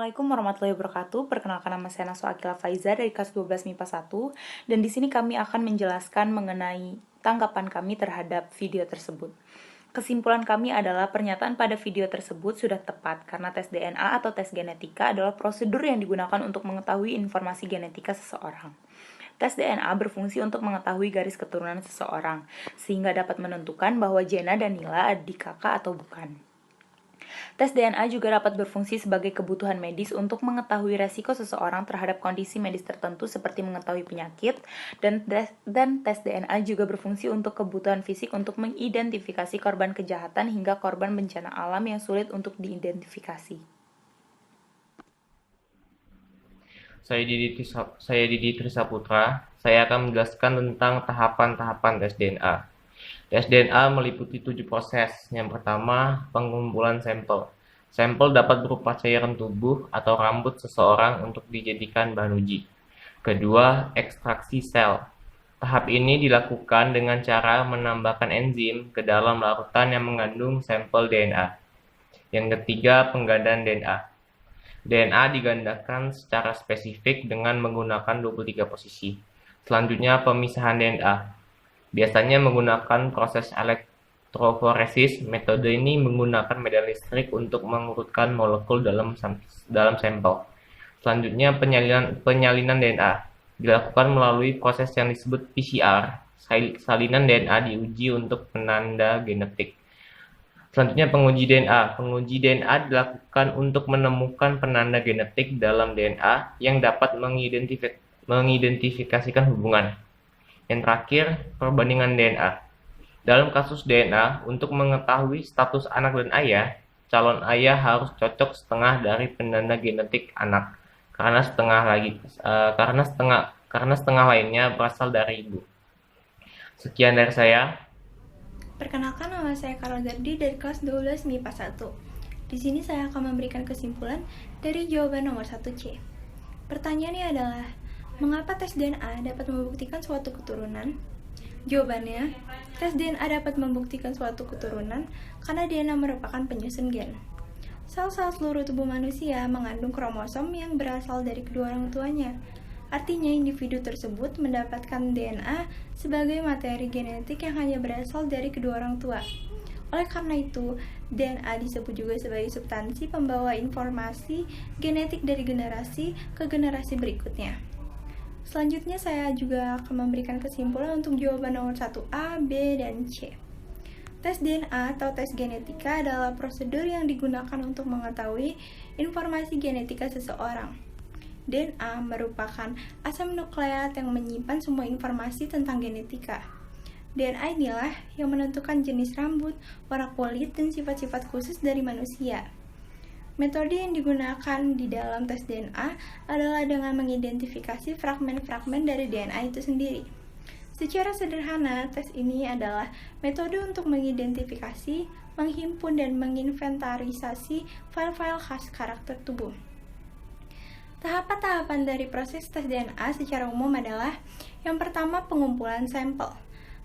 Assalamualaikum warahmatullahi wabarakatuh. Perkenalkan, nama saya Naswa Akila Faiza dari kelas 12 MIPA 1, dan di sini kami akan menjelaskan mengenai tanggapan kami terhadap video tersebut. Kesimpulan kami adalah pernyataan pada video tersebut sudah tepat karena tes DNA atau tes genetika adalah prosedur yang digunakan untuk mengetahui informasi genetika seseorang. Tes DNA berfungsi untuk mengetahui garis keturunan seseorang, sehingga dapat menentukan bahwa Jena dan Nila adik kakak atau bukan. Tes DNA juga dapat berfungsi sebagai kebutuhan medis untuk mengetahui resiko seseorang terhadap kondisi medis tertentu seperti mengetahui penyakit, dan tes DNA juga berfungsi untuk kebutuhan fisik untuk mengidentifikasi korban kejahatan hingga korban bencana alam yang sulit untuk diidentifikasi. Saya Didi Trisaputra. Saya akan menjelaskan tentang tahapan-tahapan tes DNA. Tes DNA meliputi 7 proses. Yang pertama, pengumpulan sampel. Sampel dapat berupa cairan tubuh atau rambut seseorang untuk dijadikan bahan uji. Kedua, ekstraksi sel. Tahap ini dilakukan dengan cara menambahkan enzim ke dalam larutan yang mengandung sampel DNA. Yang ketiga, penggandaan DNA. DNA digandakan secara spesifik dengan menggunakan 23 posisi. Selanjutnya, pemisahan DNA. Biasanya menggunakan proses elektroforesis. Metode ini menggunakan medan listrik untuk mengurutkan molekul dalam sampel. Selanjutnya, penyalinan DNA dilakukan melalui proses yang disebut PCR. Salinan DNA diuji untuk penanda genetik. Selanjutnya, penguji DNA. Penguji DNA dilakukan untuk menemukan penanda genetik dalam DNA yang dapat mengidentifikasikan hubungan. Yang terakhir, perbandingan DNA. Dalam kasus DNA, untuk mengetahui status anak dan ayah, calon ayah harus cocok setengah dari penanda genetik anak, karena setengah lainnya berasal dari ibu. Sekian dari saya. Perkenalkan, nama saya Karol Gardi dari kelas 12 MIPA 1. Di sini saya akan memberikan kesimpulan dari jawaban nomor 1C. Pertanyaannya adalah, mengapa tes DNA dapat membuktikan suatu keturunan? Jawabannya, tes DNA dapat membuktikan suatu keturunan karena DNA merupakan penyusun gen. Sel-sel seluruh tubuh manusia mengandung kromosom yang berasal dari kedua orang tuanya. Artinya, individu tersebut mendapatkan DNA sebagai materi genetik yang hanya berasal dari kedua orang tua. Oleh karena itu, DNA disebut juga sebagai substansi pembawa informasi genetik dari generasi ke generasi berikutnya. Selanjutnya, saya juga akan memberikan kesimpulan untuk jawaban nomor 1A, B, dan C. Tes DNA atau tes genetika adalah prosedur yang digunakan untuk mengetahui informasi genetika seseorang. DNA merupakan asam nukleat yang menyimpan semua informasi tentang genetika. DNA inilah yang menentukan jenis rambut, warna kulit, dan sifat-sifat khusus dari manusia. Metode yang digunakan di dalam tes DNA adalah dengan mengidentifikasi fragmen-fragmen dari DNA itu sendiri. Secara sederhana, tes ini adalah metode untuk mengidentifikasi, menghimpun, dan menginventarisasi file-file khas karakter tubuh. Tahapan-tahapan dari proses tes DNA secara umum adalah: yang pertama, pengumpulan sampel,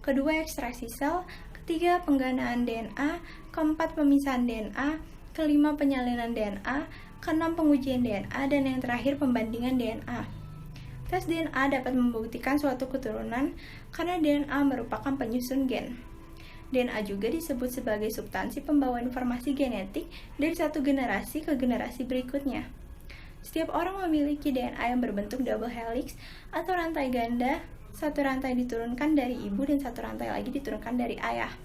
kedua, ekstraksi sel, ketiga, penggandaan DNA, keempat, pemisahan DNA, kelima, penyalinan DNA, keenam, pengujian DNA, dan yang terakhir, pembandingan DNA. Tes DNA dapat membuktikan suatu keturunan karena DNA merupakan penyusun gen. DNA juga disebut sebagai substansi pembawa informasi genetik dari satu generasi ke generasi berikutnya. Setiap orang memiliki DNA yang berbentuk double helix atau rantai ganda. Satu rantai diturunkan dari ibu dan satu rantai lagi diturunkan dari ayah.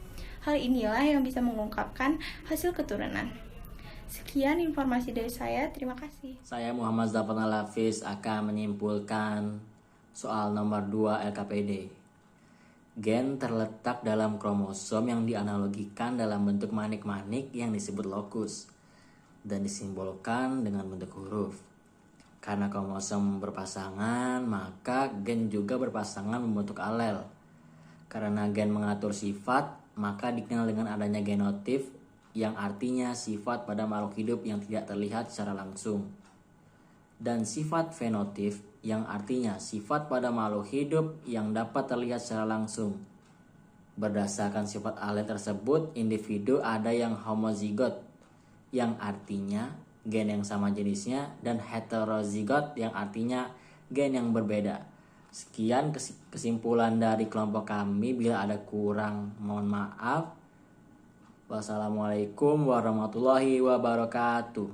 Hal inilah yang bisa mengungkapkan hasil keturunan. Sekian informasi dari saya, terima kasih. Saya Muhammad Zafar Al-Hafiz akan menyimpulkan soal nomor 2 LKPD. Gen terletak dalam kromosom yang dianalogikan dalam bentuk manik-manik yang disebut lokus dan disimbolkan dengan bentuk huruf. Karena kromosom berpasangan, maka gen juga berpasangan membentuk alel. Karena gen mengatur sifat, maka dikenal dengan adanya genotip, yang artinya sifat pada makhluk hidup yang tidak terlihat secara langsung. Dan sifat fenotip, yang artinya sifat pada makhluk hidup yang dapat terlihat secara langsung. Berdasarkan sifat alel tersebut, individu ada yang homozigot, yang artinya gen yang sama jenisnya, dan heterozigot yang artinya gen yang berbeda. Sekian kesimpulan dari kelompok kami. Bila ada kurang, mohon maaf. Wassalamualaikum warahmatullahi wabarakatuh.